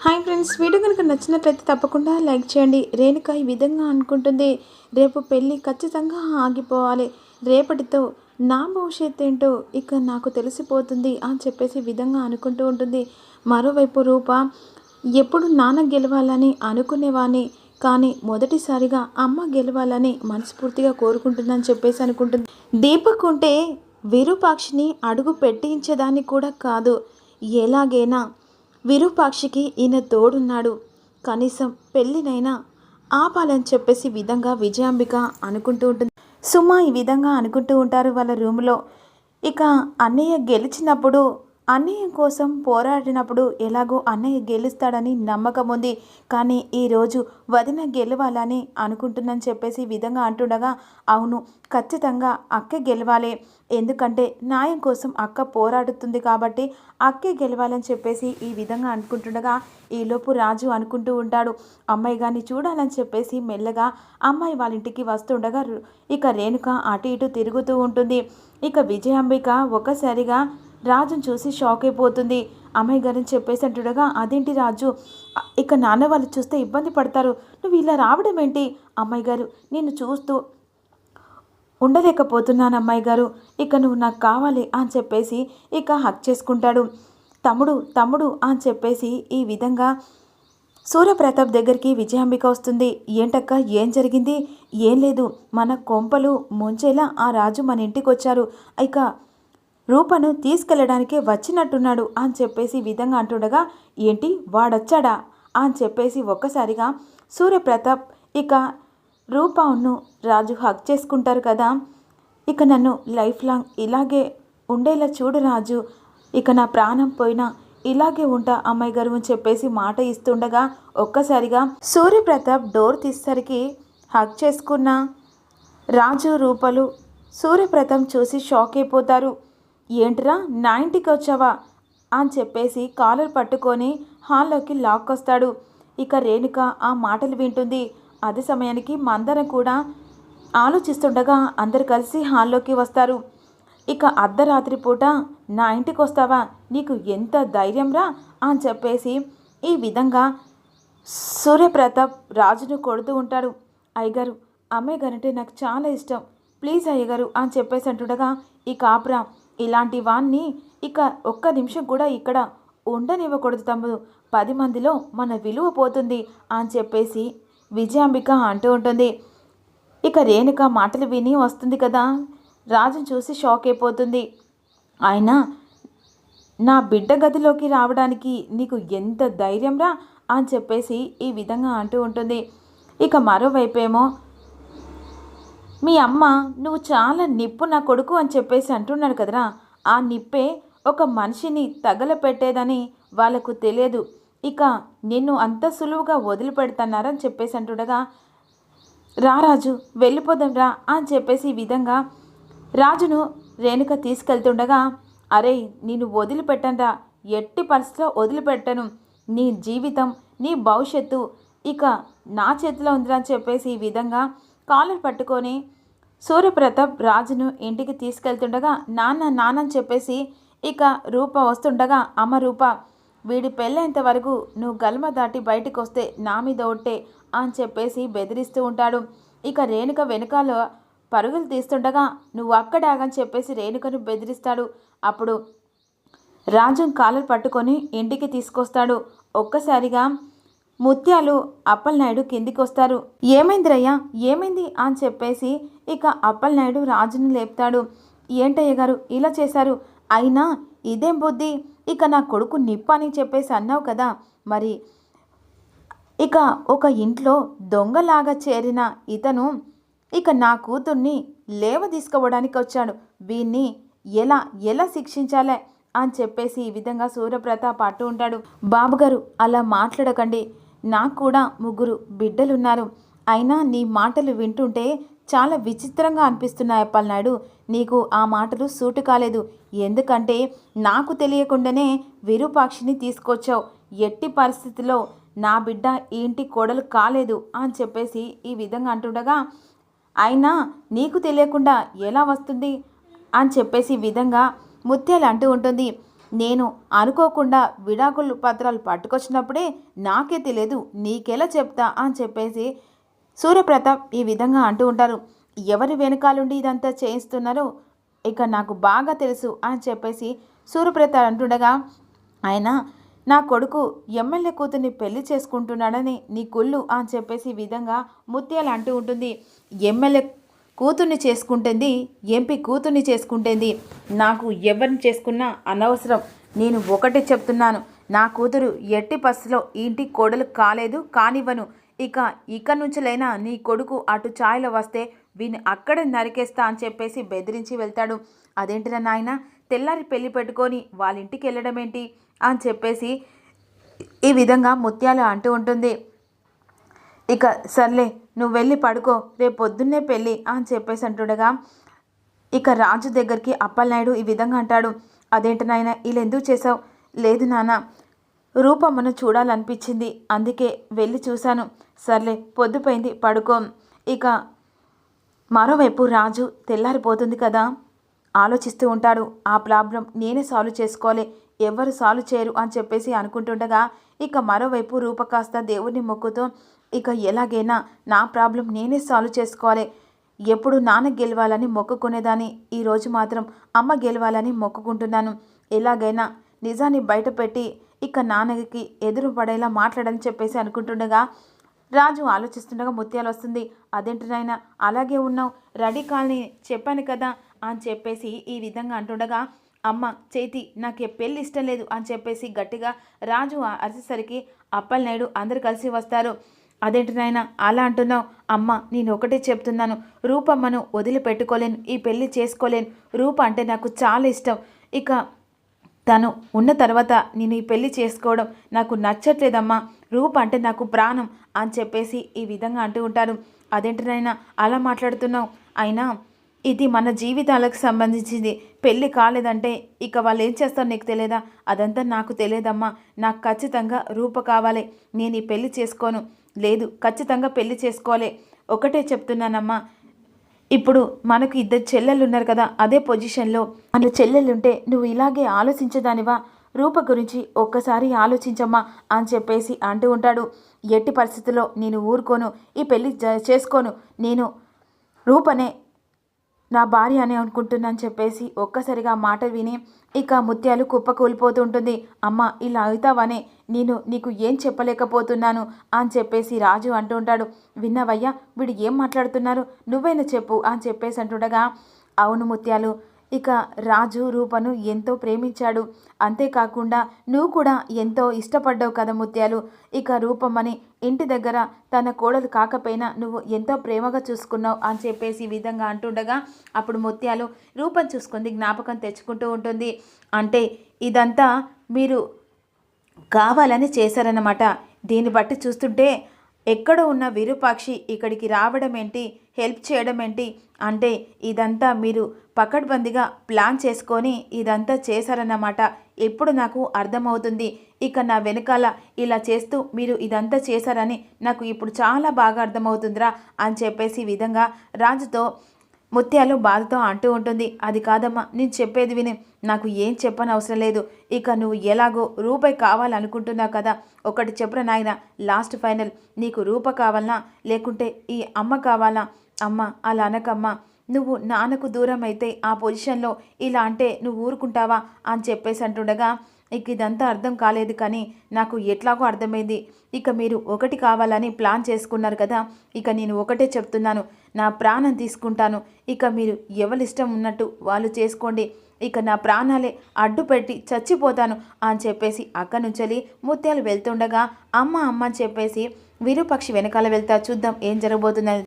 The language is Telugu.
హాయ్ ఫ్రెండ్స్, వీడియో కనుక నచ్చినట్లయితే తప్పకుండా లైక్ చేయండి. రేణుక ఈ విధంగా అనుకుంటుంది, రేపు పెళ్ళి ఖచ్చితంగా ఆగిపోవాలి, రేపటితో నా భవిష్యత్తు ఏంటో ఇక నాకు తెలిసిపోతుంది అని చెప్పేసి విధంగా అనుకుంటూ ఉంటుంది. మరోవైపు రూప, ఎప్పుడు నాన్న గెలవాలని అనుకునేవాణ్ణి, కానీ మొదటిసారిగా అమ్మ గెలవాలని మనస్ఫూర్తిగా కోరుకుంటుందని చెప్పేసి అనుకుంటుంది. దీపక్ ఉంటే విరూపాక్షిని అడుగు పెట్టించేదాన్ని కూడా కాదు, ఎలాగైనా విరూపాక్షికి ఈయన తోడున్నాడు, కనీసం పెళ్ళినైనా ఆపాలని చెప్పేసి విధంగా విజయాంబిక అనుకుంటూ ఉంటుంది. సుమ ఈ విధంగా అనుకుంటూ ఉంటారు వాళ్ళ రూమ్లో. ఇక అన్నయ్య గెలిచినప్పుడు, అన్నయ్య కోసం పోరాడినప్పుడు ఎలాగో అన్నయ్య గెలుస్తాడని నమ్మకం ఉంది, కానీ ఈరోజు వదిన గెలవాలని అనుకుంటుందని చెప్పేసి విధంగా అంటుండగా, అవును ఖచ్చితంగా అక్కే గెలవాలి, ఎందుకంటే న్యాయం కోసం అక్క పోరాడుతుంది కాబట్టి అక్కే గెలవాలని చెప్పేసి ఈ విధంగా అనుకుంటుండగా, ఈలోపు రాజు అనుకుంటూ ఉంటాడు, అమ్మాయి గారిని చూడాలని చెప్పేసి మెల్లగా అమ్మాయి వాళ్ళ ఇంటికి వస్తుండగా ఇక రేణుక అటు ఇటు తిరుగుతూ ఉంటుంది. ఇక విజయాంబిక ఒక్కసారిగా రాజును చూసి షాక్ అయిపోతుంది. అమ్మాయి గారిని చెప్పేసి అంటుండగా, అదేంటి రాజు, ఇక నాన్న వాళ్ళు చూస్తే ఇబ్బంది పడతారు, నువ్వు ఇలా రావడం ఏంటి? అమ్మాయి గారు, నేను చూస్తూ ఉండలేకపోతున్నాను అమ్మాయి గారు, ఇక నువ్వు నాకు కావాలి అని చెప్పేసి ఇక హక్ చేసుకుంటాడు. తమ్ముడు తమ్ముడు అని చెప్పేసి ఈ విధంగా సూర్యప్రతాప్ దగ్గరికి విజయాంబిక వస్తుంది. ఏంటక్క, ఏం జరిగింది? ఏం లేదు, మన కొంపలు ముంచేలా ఆ రాజు మన ఇంటికి వచ్చారు, ఇక రూపను తీసుకెళ్ళడానికే వచ్చినట్టున్నాడు అని చెప్పేసి విధంగా అంటుండగా, ఏంటి వాడొచ్చాడా అని చెప్పేసి ఒక్కసారిగా సూర్యప్రతాప్ ఇక రూపాను రాజు హక్ చేసుకుంటారు కదా. ఇక నన్ను లైఫ్ లాంగ్ ఇలాగే ఉండేలా చూడు రాజు, ఇక నా ప్రాణం పోయినా ఇలాగే ఉంటా అమ్మాయి గారు అని చెప్పేసి మాట ఇస్తుండగా, ఒక్కసారిగా సూర్యప్రతాప్ డోర్ తీసేసరికి హక్ చేసుకున్న రాజు రూపలు సూర్యప్రతాప్ చూసి షాక్ అయిపోతారు. ఏంట్రా నా ఇంటికి వచ్చావా అని చెప్పేసి కాలర్ పట్టుకొని హాల్లోకి లాక్కొస్తాడు. ఇక రేణుక ఆ మాటలు వింటుంది. అదే సమయానికి మందరం కూడా ఆలోచిస్తుండగా అందరు కలిసి హాల్లోకి వస్తారు. ఇక అర్ధరాత్రి పూట నా ఇంటికి వస్తావా, నీకు ఎంత ధైర్యంరా అని చెప్పేసి ఈ విధంగా సూర్యప్రతాప్ రాజును కొడుతూ ఉంటాడు. అయ్యగారు, అమ్మాయి గారంటే నాకు చాలా ఇష్టం, ప్లీజ్ అయ్యగారు అని చెప్పేసి అంటుండగా, ఇక ఆప్రా, ఇలాంటి వాణ్ణి ఇక ఒక్క నిమిషం కూడా ఇక్కడ ఉండనివ్వకూడదు తమ్ముడు, 10 మందిలో మన విలువ పోతుంది అని చెప్పేసి విజయాంబిక అంటూ ఉంటుంది. ఇక రేణుక మాటలు విని వస్తుంది కదా, రాజును చూసి షాక్ అయిపోతుంది. ఆయన నా బిడ్డ గదిలోకి రావడానికి నీకు ఎంత ధైర్యంరా అని చెప్పేసి ఈ విధంగా అంటూ ఉంటుంది. ఇక మరోవైపేమో మీ అమ్మ నువ్వు చాలా నిప్పు నా కొడుకు అని చెప్పేసి అంటున్నాడు కదరా, ఆ నిప్పే ఒక మనిషిని తగలపెట్టేదని వాళ్ళకు తెలియదు, ఇక నిన్ను అంత సులువుగా వదిలిపెడతానారని చెప్పేసి అంటుండగా, రాజు వెళ్ళిపోదాం రా అని చెప్పేసి ఈ విధంగా రాజును రేణుక తీసుకెళ్తుండగా, అరే నేను వదిలిపెట్టనురా, ఎట్టి పరిస్థితిలో వదిలిపెట్టను, నీ జీవితం నీ భవిష్యత్తు ఇక నా చేతిలో ఉందిరా అని చెప్పేసి ఈ విధంగా కాలర్ పట్టుకొని సూర్యప్రతాప్ రాజును ఇంటికి తీసుకెళ్తుండగా, నాన్న నాన్న అని చెప్పేసి ఇక రూప వస్తుండగా, అమ్మ రూప, వీడి పెళ్ళేంత వరకు నువ్వు గల్మ దాటి బయటకు వస్తే నా మీద ఒట్టే అని చెప్పేసి బెదిరిస్తూ ఉంటాడు. ఇక రేణుక వెనకాల పరుగులు తీస్తుండగా, నువ్వు అక్కడాగని చెప్పేసి రేణుకను బెదిరిస్తాడు. అప్పుడు రాజు కాలర్ పట్టుకొని ఇంటికి తీసుకొస్తాడు. ఒక్కసారిగా ముత్యాలు అప్పలనాయుడు కిందికి వస్తారు. ఏమైందిరయ్యా, ఏమైంది అని చెప్పేసి ఇక అప్పలనాయుడు రాజును లేపుతాడు. ఏంటయ్య గారు ఇలా చేశారు, అయినా ఇదేం బుద్ధి, ఇక నా కొడుకు నిప్పు అని చెప్పేసి అన్నావు కదా, మరి ఇక ఒక ఇంట్లో దొంగలాగా చేరిన ఇతను ఇక నా కూతుర్ని లేవ తీసుకోవడానికి వచ్చాడు, వీన్ని ఎలా ఎలా శిక్షించాలే అని చెప్పేసి ఈ విధంగా సూర్యప్రతాప్ అంటూ ఉంటాడు. బాబుగారు అలా మాట్లాడకండి, నాకు కూడా 3 బిడ్డలున్నారు, అయినా నీ మాటలు వింటుంటే చాలా విచిత్రంగా అనిపిస్తున్నాయి అప్పలనాయుడు, నీకు ఆ మాటలు సూటు కాలేదు, ఎందుకంటే నాకు తెలియకుండానే విరూపాక్షిని తీసుకొచ్చావు, ఎట్టి పరిస్థితిలో నా బిడ్డ ఈ ఇంటి కోడలు కాలేదు అని చెప్పేసి ఈ విధంగా అంటుండగా, అయినా నీకు తెలియకుండా ఎలా వస్తుంది అని చెప్పేసి విధంగా ముత్యాలు అంటూ ఉంటుంది. నేను అనుకోకుండా విడాకులు పత్రాలు పట్టుకొచ్చినప్పుడే నాకే తెలియదు, నీకెలా చెప్తా అని చెప్పేసి సూర్యప్రతాప్ ఈ విధంగా అంటూ ఉంటారు. ఎవరి వెనకాలండి ఇదంతా చేయిస్తున్నారో ఇక నాకు బాగా తెలుసు అని చెప్పేసి సూర్యప్రతాప్ అంటుండగా, ఆయన నా కొడుకు ఎమ్మెల్యే కూతుర్ని పెళ్లి చేసుకుంటున్నాడని నీ కుళ్ళు అని చెప్పేసి ఈ విధంగా ముత్యాలు అంటూ ఉంటుంది. ఎమ్మెల్యే కూతుర్ని చేసుకుంటుంది, ఎంపీ కూతుర్ని చేసుకుంటుంది, నాకు ఎవరిని చేసుకున్నా అనవసరం. నేను ఒకటే చెప్తున్నాను, నా కూతురు ఎట్టి పరిస్థితిలో ఇంటి కోడలు కాలేదు, కానివ్వను. ఇక నుంచిలైనా నీ కొడుకు అటు ఛాయలో వస్తే వీని అక్కడే నరికేస్తా అని చెప్పేసి బెదిరించి వెళ్తాడు. అదేంటిరా నాయన, తెల్లారి పెళ్లి పెట్టుకొని వాళ్ళ ఇంటికి వెళ్ళడం ఏంటి అని చెప్పేసి ఈ విధంగా ముత్యాలు అంటూ ఉంటుంది. ఇక సర్లే నువ్వు వెళ్ళి పడుకో, రేపు పొద్దున్నే పెళ్ళి అని చెప్పేసి అంటుండగా, ఇక రాజు దగ్గరికి అప్పలనాయుడు ఈ విధంగా అంటాడు. అదేంటి నాయన ఇలా ఎందుకు చేసావు? లేదు నాన్న, రూపమ్మను చూడాలనిపించింది, అందుకే వెళ్ళి చూశాను. సర్లే పొద్దుపోయింది, పడుకో. ఇక మరోవైపు రాజు తెల్లారిపోతుంది కదా, ఆలోచిస్తూ ఉంటాడు. ఆ ప్రాబ్లం నేనే సాల్వ్ చేసుకోవాలి, ఎవరు సాల్వ్ చేయరు అని చెప్పేసి అనుకుంటుండగా, ఇక మరోవైపు రూప కాస్త దేవుడిని మొక్కుతూ ఇక ఎలాగైనా నా ప్రాబ్లం నేనే సాల్వ్ చేసుకోవాలి, ఎప్పుడు నాన్న గెలవాలని మొక్కుకునేదాన్ని, ఈరోజు మాత్రం అమ్మ గెలవాలని మొక్కుకుంటున్నాను. ఎలాగైనా నిజాన్ని బయటపెట్టి ఇక నాన్నకి ఎదురు పడేలా మాట్లాడని చెప్పేసి అనుకుంటుండగా రాజు ఆలోచిస్తుండగా ముత్యాలు వస్తుంది. అదేంటి నాయనా అలాగే ఉన్నావు, రెడీ కాలని చెప్పాను కదా అని చెప్పేసి ఈ విధంగా అంటుండగా, అమ్మ చేతి నాకు పెళ్ళి ఇష్టం లేదు అని చెప్పేసి గట్టిగా రాజు అరిసేసరికి అప్పలనాయుడు అందరు కలిసి వస్తారు. అదేంటి నాయన అలా అంటున్నావు? అమ్మ నేను ఒకటే చెప్తున్నాను, రూపమ్మను వదిలిపెట్టుకోలేను, ఈ పెళ్ళి చేసుకోలేను. రూప అంటే నాకు చాలా ఇష్టం. ఇక తను ఉన్న తర్వాత నేను ఈ పెళ్లి చేసుకోవడం నాకు నచ్చట్లేదమ్మా, రూప అంటే నాకు ప్రాణం అని చెప్పేసి ఈ విధంగా అంటూ ఉంటారు. అదేంటి నాయనా అలా మాట్లాడుతున్నావు? అయినా ఇది మన జీవితాలకు సంబంధించింది, పెళ్ళి కాలేదంటే ఇక వాళ్ళు ఏం చేస్తారో నీకు తెలియదా? అదంతా నాకు తెలియదమ్మా, నాకు ఖచ్చితంగా రూప కావాలి, నేను ఈ పెళ్ళి చేసుకోను. లేదు ఖచ్చితంగా పెళ్లి చేసుకోవాలి, ఒకటే చెప్తున్నానమ్మా. ఇప్పుడు మనకు ఇద్దరు చెల్లెళ్ళు ఉన్నారు కదా, అదే పొజిషన్లో మన చెల్లెళ్ళుంటే నువ్వు ఇలాగే ఆలోచించేదానివా? రూప గురించి ఒక్కసారి ఆలోచించమ్మా అని చెప్పేసి అంటూ ఉంటాడు. ఎట్టి పరిస్థితుల్లో నేను ఊరుకోను, ఈ పెళ్ళి చేసుకోను, నేను రూపనే నా భార్య అని అనుకుంటున్నాను చెప్పేసి ఒక్కసారిగా మాట విని ఇక ముత్యాలు కుప్ప కూలిపోతూ ఉంటుంది. అమ్మ ఇలా అవుతావనే నీకు ఏం చెప్పలేకపోతున్నాను అని చెప్పేసి రాజు అంటూ ఉంటాడు. విన్నావయ్యా వీడు ఏం మాట్లాడుతున్నారు, నువ్వైనా చెప్పు అని చెప్పేసి అంటుండగా, అవును ముత్యాలు, ఇక రాజు రూపను ఎంతో ప్రేమించాడు, అంతేకాకుండా నువ్వు కూడా ఎంతో ఇష్టపడ్డావు కదా ముత్యాలు. ఇక రూపమ్మని ఇంటి దగ్గర తన కోడలు కాకపోయినా నువ్వు ఎంతో ప్రేమగా చూసుకున్నావు అని చెప్పేసి ఈ విధంగా అంటుండగా, అప్పుడు ముత్యాలు రూపం చూసుకుంది జ్ఞాపకం తెచ్చుకుంటూ ఉంటుంది. అంటే ఇదంతా మీరు కావాలని చేశారన్నమాట. దీన్ని బట్టి చూస్తుంటే ఎక్కడో ఉన్న విరూపాక్షి ఇక్కడికి రావడం ఏంటి, హెల్ప్ చేయడం ఏంటి, అంటే ఇదంతా మీరు పకడ్బందీగా ప్లాన్ చేసుకొని ఇదంతా చేశారన్నమాట. ఎప్పుడు నాకు అర్థమవుతుంది. ఇక నా వెనకాల ఇలా చేస్తూ మీరు ఇదంతా చేశారని నాకు ఇప్పుడు చాలా బాగా అర్థమవుతుందిరా అని చెప్పేసి ఈ విధంగా రాజుతో ముత్యాలు బాధతో అంటూ ఉంటుంది. అది కాదమ్మా, నేను చెప్పేది విని, నాకు ఏం చెప్పని అవసరం లేదు. ఇక నువ్వు ఎలాగో రూపాయి కావాలనుకుంటున్నావు కదా, ఒకటి చెప్పురా నాయన, లాస్ట్ ఫైనల్, నీకు రూప కావాలనా లేకుంటే ఈ అమ్మ కావాలా? అమ్మ అలా అనకమ్మా, నువ్వు నాన్నకు దూరం అయితే ఆ పొజిషన్లో ఇలా అంటే నువ్వు ఊరుకుంటావా అని చెప్పేసి అంటుండగా, ఇక ఇదంతా అర్థం కాలేదు కానీ నాకు ఎట్లాగో అర్థమైంది. ఇక మీరు ఒకటి కావాలని ప్లాన్ చేసుకున్నారు కదా, ఇక నేను ఒకటే చెప్తున్నాను, నా ప్రాణం తీసుకుంటాను. ఇక మీరు ఎవరి ఇష్టం ఉన్నట్టు వాళ్ళు చేసుకోండి, ఇక నా ప్రాణాలే అడ్డు పెట్టి చచ్చిపోతాను అని చెప్పేసి అక్కడి నుంచి ముత్యాలు వెళ్తుండగా, అమ్మ అమ్మ అని చెప్పేసి విరూపాక్షి వెనకాల వెళ్తా. చూద్దాం ఏం జరగబోతుందని.